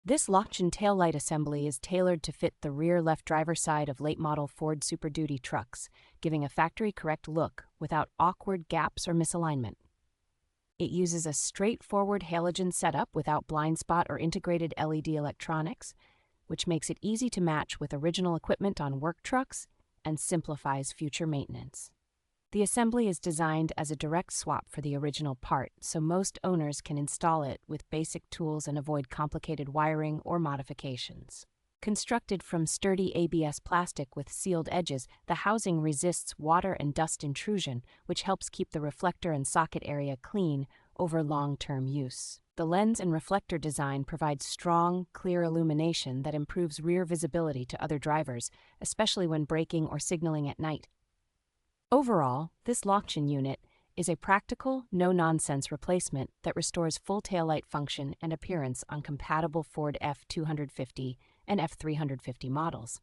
This Lochnchn Tail Light Assembly is tailored to fit the rear left driver's side of late-model Ford Super Duty trucks, giving a factory-correct look without awkward gaps or misalignment. It uses a straightforward halogen setup without blind spot or integrated LED electronics, which makes it easy to match with original equipment on work trucks and simplifies future maintenance. The assembly is designed as a direct swap for the original part, so most owners can install it with basic tools and avoid complicated wiring or modifications. Constructed from sturdy ABS plastic with sealed edges, the housing resists water and dust intrusion, which helps keep the reflector and socket area clean over long-term use. The lens and reflector design provides strong, clear illumination that improves rear visibility to other drivers, especially when braking or signaling at night. Overall, this Lochnchn unit is a practical, no-nonsense replacement that restores full taillight function and appearance on compatible Ford F250 and F350 models.